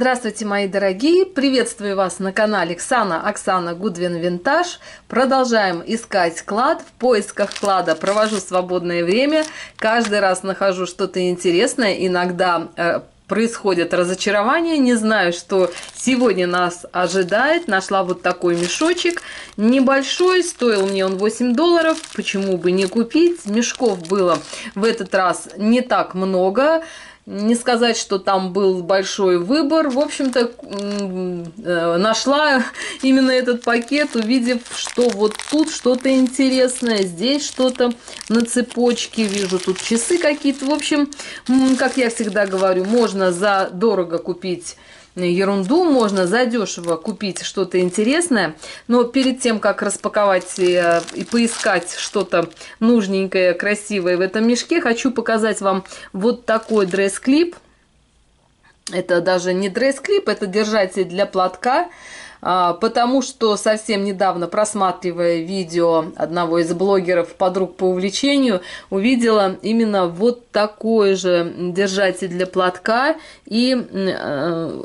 Здравствуйте, мои дорогие! Приветствую вас на канале Оксана Гудвин Винтаж. Продолжаем искать клад. В поисках клада провожу свободное время. Каждый раз нахожу что-то интересное. Иногда происходит разочарование. Не знаю, что сегодня нас ожидает. Нашла вот такой мешочек. Небольшой, стоил мне он $8. Почему бы не купить? Мешков было в этот раз не так много. Не сказать, что там был большой выбор. В общем-то, нашла именно этот пакет, увидев, что вот тут что-то интересное, здесь что-то на цепочке. Вижу тут часы какие-то. В общем, как я всегда говорю, можно за дорого купить ерунду, можно задешево купить что-то интересное, но перед тем, как распаковать и поискать что-то нужненькое, красивое в этом мешке, хочу показать вам вот такой дресс-клип. Это даже не дресс-клип, это держатель для платка, потому что совсем недавно, просматривая видео одного из блогеров «Подруг по увлечению», увидела именно вот такой же держатель для платка, и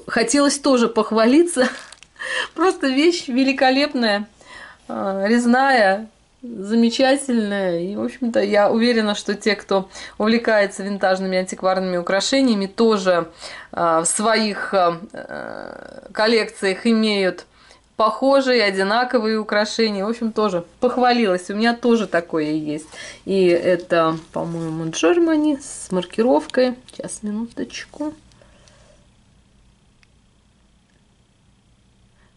хотелось тоже похвалиться. Просто вещь великолепная, резная, замечательная. И, в общем-то, я уверена, что те, кто увлекается винтажными антикварными украшениями, тоже в своих коллекциях имеют похожие, одинаковые украшения. В общем, тоже похвалилась. У меня тоже такое есть. И это, по-моему, Germany с маркировкой. Сейчас, минуточку.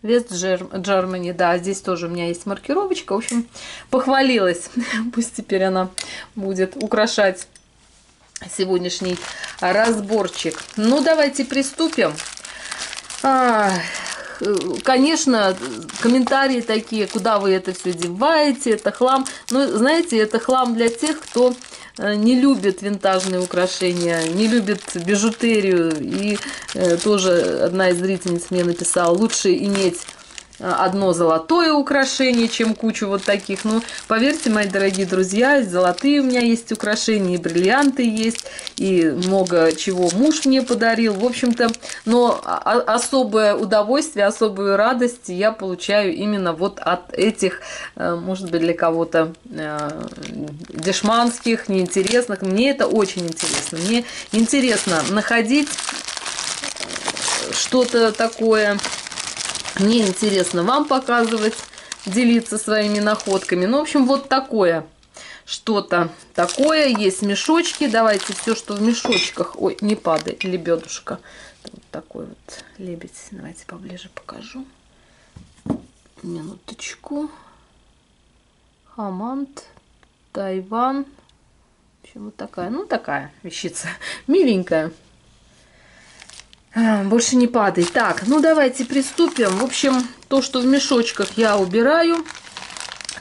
West Germany, да, здесь тоже у меня есть маркировочка. В общем, похвалилась. Пусть теперь она будет украшать сегодняшний разборчик. Ну, давайте приступим. Конечно, комментарии такие, куда вы это все деваете, это хлам. Но, знаете, это хлам для тех, кто не любит винтажные украшения, не любит бижутерию. И тоже одна из зрительниц мне написала, лучше иметь одно золотое украшение, чем кучу вот таких. Ну, поверьте, мои дорогие друзья, золотые у меня есть украшения, и бриллианты есть, и много чего муж мне подарил. В общем-то, но особое удовольствие, особую радость я получаю именно вот от этих, может быть, для кого-то дешманских, неинтересных. Мне это очень интересно. Мне интересно находить что-то такое. Мне интересно вам показывать, делиться своими находками. Ну, в общем, вот такое. Что-то такое. Есть мешочки. Давайте все, что в мешочках. Ой, не падает, лебедушка. Вот такой вот лебедь. Давайте поближе покажу. Минуточку. Хамант, Тайван. В общем, вот такая. Ну, такая вещица. Миленькая. Больше не падает. Так, ну давайте приступим. В общем, то, что в мешочках, я убираю.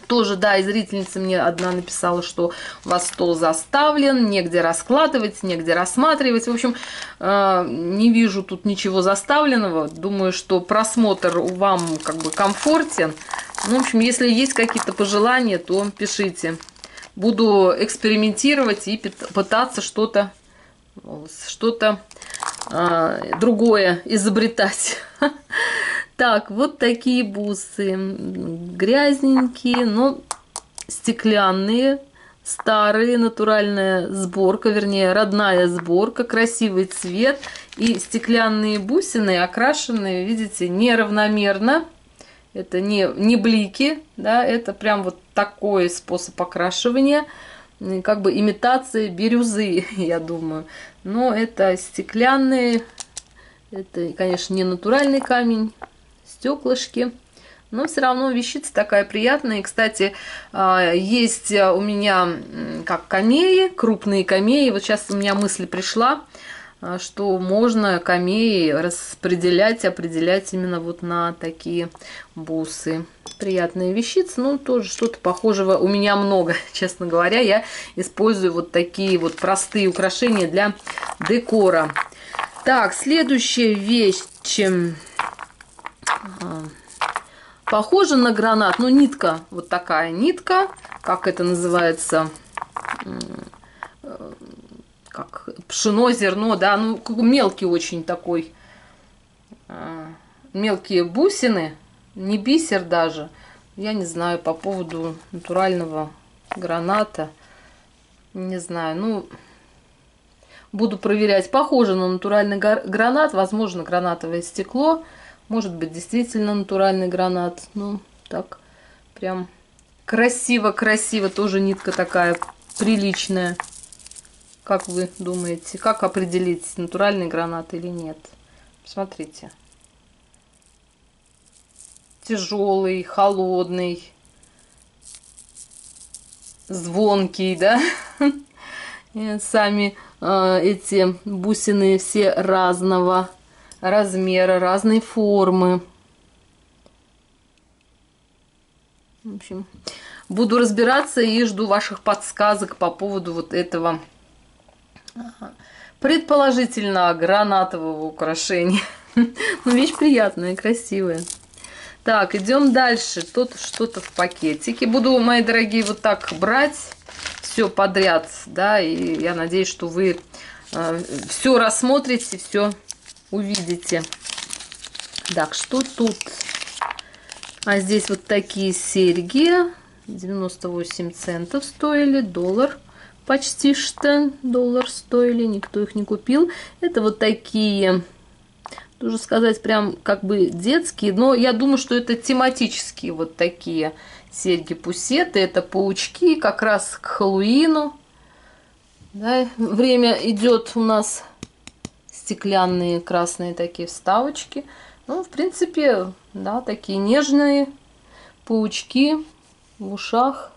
Тоже, да, и зрительница мне одна написала, что у вас стол заставлен, негде раскладывать, негде рассматривать. В общем, не вижу тут ничего заставленного. Думаю, что просмотр вам как бы комфортен. Ну, в общем, если есть какие-то пожелания, то пишите. Буду экспериментировать и пытаться что-то другое изобретать. Так, вот такие бусы. Грязненькие, но стеклянные, старые, натуральная сборка, вернее, родная сборка, красивый цвет. И стеклянные бусины окрашенные, видите, неравномерно. Это не блики, да, это прям вот такой способ окрашивания. Как бы имитация бирюзы, я думаю. Но это стеклянные, это, конечно, не натуральный камень, стеклышки. Но все равно вещица такая приятная. И, кстати, есть у меня как камеи, крупные камеи. Вот сейчас у меня мысль пришла, что можно камеи распределять, определять именно вот на такие бусы. Приятная вещица, ну тоже что-то похожего у меня много, честно говоря. Я использую вот такие вот простые украшения для декора. Так, следующая вещь, похожа на гранат, но нитка, вот такая нитка, как это называется, как пшено, зерно, да, ну мелкий очень такой мелкие бусины, не бисер даже. Я не знаю по поводу натурального граната. Не знаю, ну, буду проверять. Похоже на натуральный гранат, возможно, гранатовое стекло. Может быть, действительно натуральный гранат. Ну, так, прям красиво-красиво. Тоже нитка такая приличная. Как вы думаете, как определить, натуральный гранат или нет? Посмотрите. Тяжелый, холодный, звонкий, да? И сами эти бусины все разного размера, разной формы. В общем, буду разбираться и жду ваших подсказок по поводу вот этого предположительно гранатового украшения. Ну, вещь приятная, красивая. Так, идем дальше. Тут что-то в пакетике. Буду, мои дорогие, вот так брать все подряд, да, и я надеюсь, что вы все рассмотрите, все увидите. Так, что тут? А здесь вот такие серьги. 98 центов стоили, доллар. Почти что доллар стоили, никто их не купил. Это вот такие, тоже сказать, прям как бы детские, но я думаю, что это тематические вот такие серьги-пусеты. Это паучки, как раз к Хэллоуину. Да, время идет у нас, стеклянные красные такие вставочки. Ну, в принципе, да, такие нежные паучки в ушах.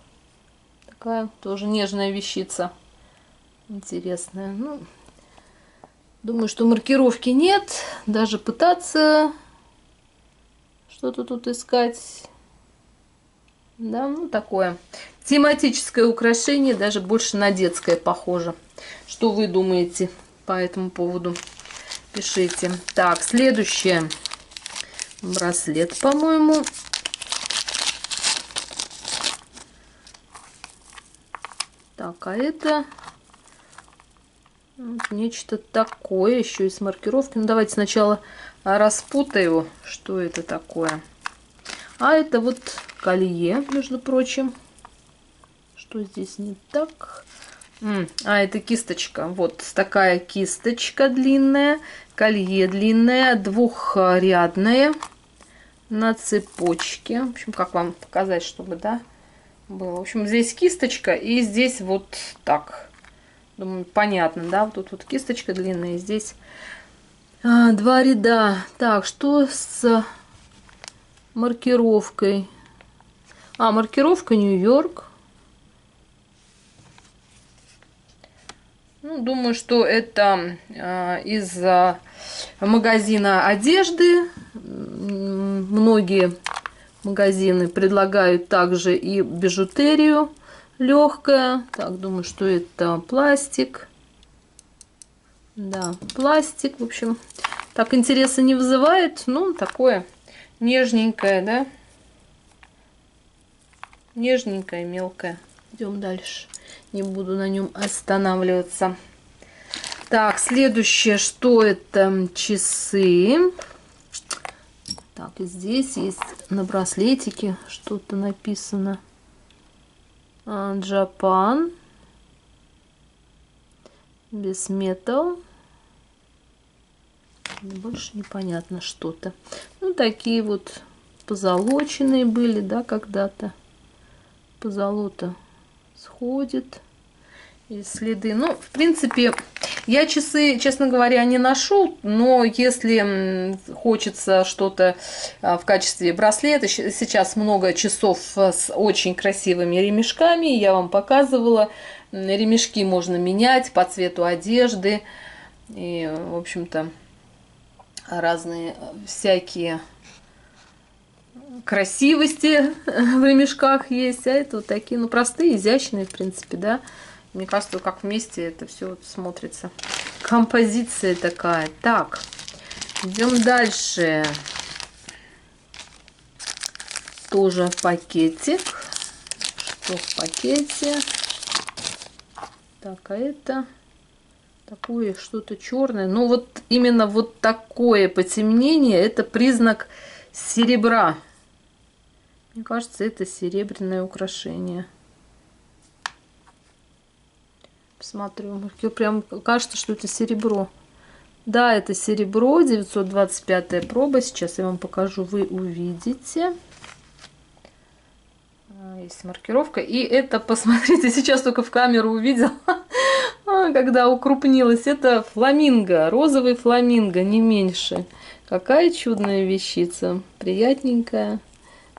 Такая тоже нежная вещица. Интересная. Ну, думаю, что маркировки нет. Даже пытаться что-то тут искать. Да, ну такое. Тематическое украшение, даже больше на детское похоже. Что вы думаете по этому поводу? Пишите. Так, следующее. Браслет, по-моему. Так, а это вот нечто такое, еще и с маркировкой. Ну, давайте сначала распутаю, что это такое. А это вот колье, между прочим. Что здесь не так? Это кисточка. Вот такая кисточка длинная, колье длинное, двухрядное, на цепочке. В общем, как вам показать, чтобы, да, было. В общем, здесь кисточка, и здесь вот так. Думаю, понятно, да? Вот тут вот кисточка длинная, и здесь два ряда. Так, что с маркировкой? Маркировка Нью-Йорк. Ну, думаю, что это из магазина одежды. Многие магазины предлагают также и бижутерию легкая. Так, думаю, что это пластик. Да, пластик. В общем, так интереса не вызывает. Ну, такое нежненькое, да? Нежненькое, мелкое. Идем дальше. Не буду на нем останавливаться. Так, следующее, что это? Часы. Так, и здесь есть на браслетике что-то написано. Japan. Без металл. Больше непонятно что-то. Ну, такие вот позолоченные были, да, когда-то. Позолота сходит. И следы. Ну, в принципе, я часы, честно говоря, не ношу, но если хочется что-то в качестве браслета, сейчас много часов с очень красивыми ремешками, я вам показывала. Ремешки можно менять по цвету одежды. И, в общем-то, разные всякие красивости в ремешках есть. А это вот такие, ну, простые, изящные, в принципе, да. Мне кажется, как вместе это все вот смотрится. Композиция такая. Так, идем дальше. Тоже пакетик. Что в пакете? Так, а это Такое что-то черное. Но вот именно вот такое потемнение, это признак серебра. Мне кажется, это серебряное украшение. Посмотрю. Прям кажется, что это серебро. Да, это серебро, 925 проба. Сейчас я вам покажу, вы увидите. Есть маркировка. И это, посмотрите, сейчас только в камеру увидела, когда укрупнилась. Это фламинго, розовый фламинго, не меньше. Какая чудная вещица. Приятненькая,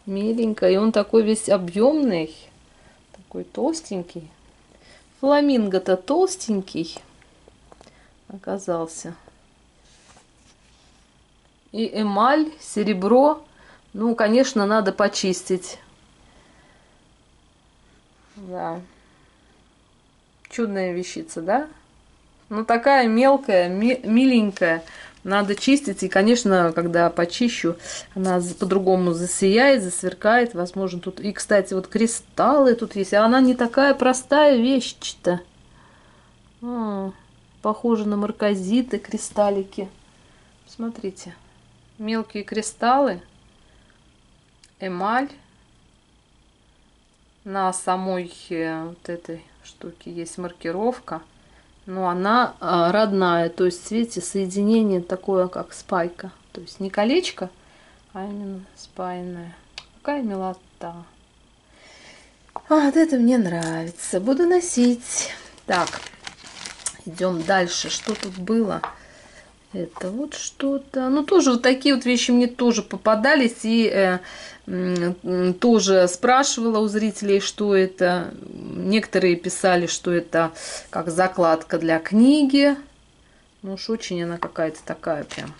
миленькая. И он такой весь объемный, такой толстенький. Фламинго-то толстенький оказался. И эмаль, серебро. Ну, конечно, надо почистить. Да. Чудная вещица, да? Ну, такая мелкая, миленькая. Надо чистить. И, конечно, когда почищу, она по-другому засияет, засверкает. Возможно, тут... И, кстати, вот кристаллы тут есть. А она не такая простая вещь-то. Похоже на марказиты, кристаллики. Смотрите. Мелкие кристаллы. Эмаль. На самой вот этой штуке есть маркировка. Но она родная. То есть, видите, соединение такое, как спайка. То есть не колечко, а именно спаянное. Какая милота. Вот это мне нравится. Буду носить. Так, идем дальше. Что тут было? Это вот что-то. Ну, тоже вот такие вот вещи мне тоже попадались. И тоже спрашивала у зрителей, что это. Некоторые писали, что это как закладка для книги. Ну уж очень она какая-то такая прям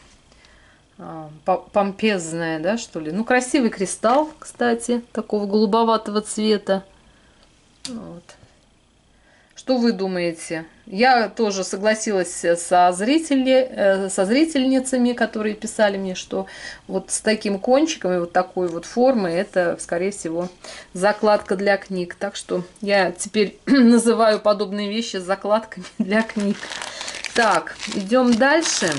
помпезная, да, что ли. Ну, красивый кристалл, кстати, такого голубоватого цвета. Вот. Что вы думаете? Я тоже согласилась со зрительницами, которые писали мне, что вот с таким кончиком и вот такой вот формой это, скорее всего, закладка для книг. Так что я теперь называю подобные вещи закладками для книг. Так, идем дальше.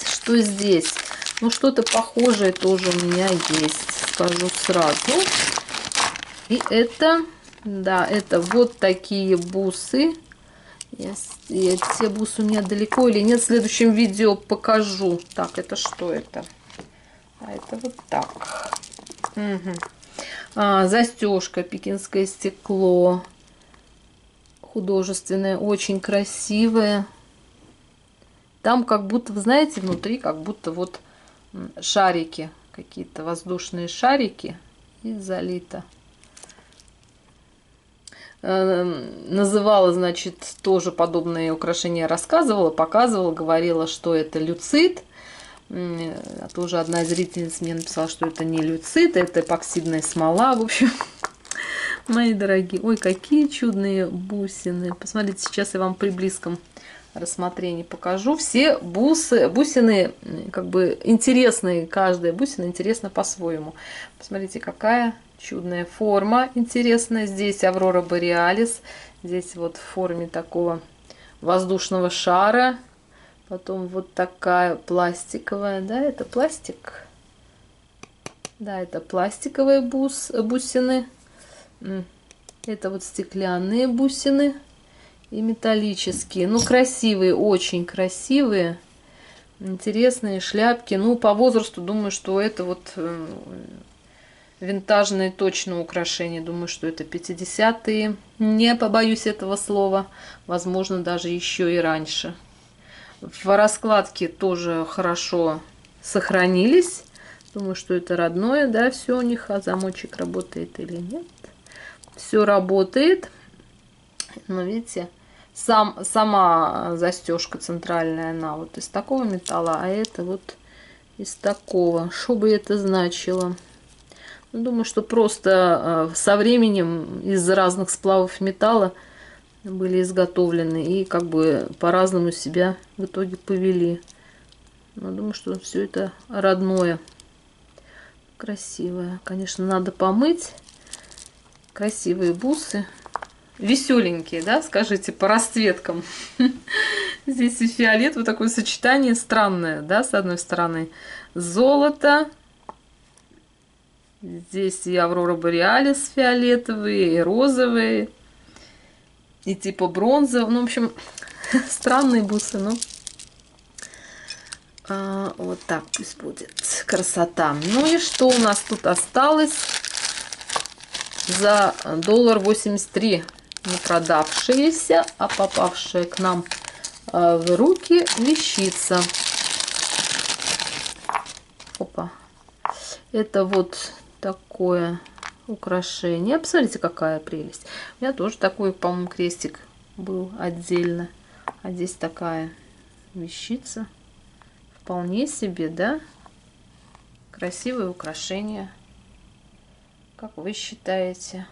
Что здесь? Ну, что-то похожее тоже у меня есть, скажу сразу. И это... Да, это вот такие бусы. Все бусы у меня далеко или нет. В следующем видео покажу. Так, это что это? А это вот так. Угу. Застежка, пекинское стекло. Художественное, очень красивое. Там как будто, вы знаете, внутри как будто вот шарики. Какие-то воздушные шарики. И залито. Называла, значит, тоже подобные украшения, рассказывала, показывала, говорила, что это люцит. А тоже одна из зрительниц мне написала, что это не люцит, это эпоксидная смола. В общем, мои дорогие, ой, какие чудные бусины. Посмотрите, сейчас я вам при близком рассмотрении покажу. Все бусины как бы интересные, каждая бусина интересна по-своему. Посмотрите, какая чудная форма интересная. Здесь Аврора Бореалис. Здесь вот в форме такого воздушного шара. Потом вот такая пластиковая. Да, это пластик. Да, это пластиковые бусины. Это вот стеклянные бусины. И металлические. Ну, красивые, очень красивые. Интересные шляпки. Ну, по возрасту думаю, что это вот... Винтажные точно украшения. Думаю, что это 50-е. Не побоюсь этого слова. Возможно, даже еще и раньше. В раскладке тоже хорошо сохранились. Думаю, что это родное. Да, все у них. А замочек работает или нет? Все работает. Но видите, сама застежка центральная, она вот из такого металла. А это вот из такого. Что бы это значило? Думаю, что просто со временем из разных сплавов металла были изготовлены и как бы по-разному себя в итоге повели. Но думаю, что все это родное. Красивое. Конечно, надо помыть. Красивые бусы. веселенькие, да, скажите, по расцветкам. Здесь и фиолет, вот такое сочетание странное, да, с одной стороны. Золото. Здесь и Аврора Бореалис фиолетовые, и розовые, и типа бронзовые. Ну, в общем, странные бусы, но вот так пусть будет. Красота. Ну и что у нас тут осталось за $1.83? Не продавшиеся, а попавшая к нам в руки вещица. Опа. Это вот такое украшение. Посмотрите, какая прелесть. У меня тоже такой, по-моему, крестик был отдельно. А здесь такая вещица. Вполне себе, да? Красивое украшение. Как вы считаете?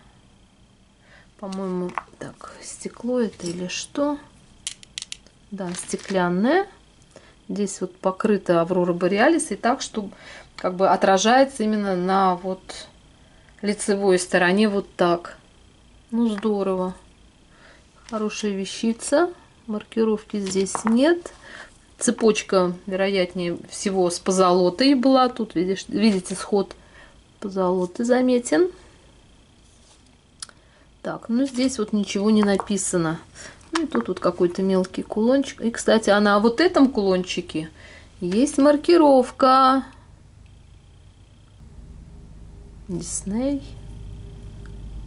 По-моему, так, стекло это или что? Да, стеклянное. Здесь вот покрыта Аврора Бореалис. И так, что как бы отражается именно на вот лицевой стороне вот так. Ну, здорово. Хорошая вещица. Маркировки здесь нет. Цепочка, вероятнее всего, с позолотой была. Тут, видите, сход позолоты заметен. Так, ну здесь вот ничего не написано. Ну и тут вот какой-то мелкий кулончик. И, кстати, на вот этом кулончике есть маркировка. Дисней.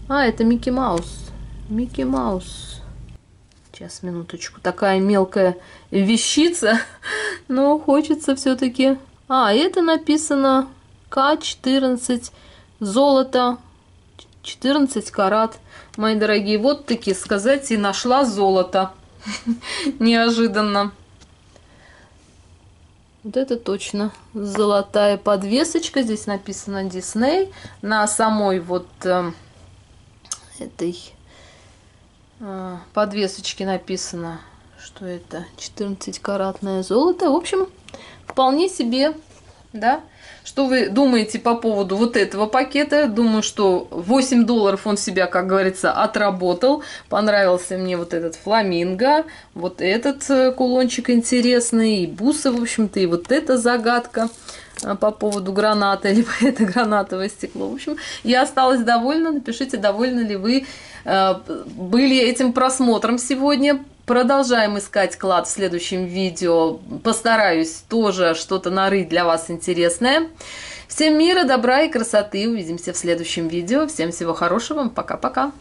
А, это Микки Маус. Микки Маус. Сейчас, минуточку. Такая мелкая вещица. Но хочется все-таки... А, это написано К14. Золото. 14 карат. Мои дорогие, вот таки сказать, и нашла золото. Неожиданно. Вот это точно золотая подвесочка. Здесь написано Дисней. На самой вот этой подвесочке написано, что это 14-каратное золото. В общем, вполне себе, да. Что вы думаете по поводу вот этого пакета? Думаю, что $8 он себя, как говорится, отработал. Понравился мне вот этот фламинго, вот этот кулончик интересный, и бусы, в общем-то, и вот эта загадка по поводу граната, либо это гранатовое стекло. В общем, я осталась довольна. Напишите, довольны ли вы были этим просмотром сегодня. Продолжаем искать клад в следующем видео. Постараюсь тоже что-то нарыть для вас интересное. Всем мира, добра и красоты. Увидимся в следующем видео. Всем всего хорошего. Пока-пока.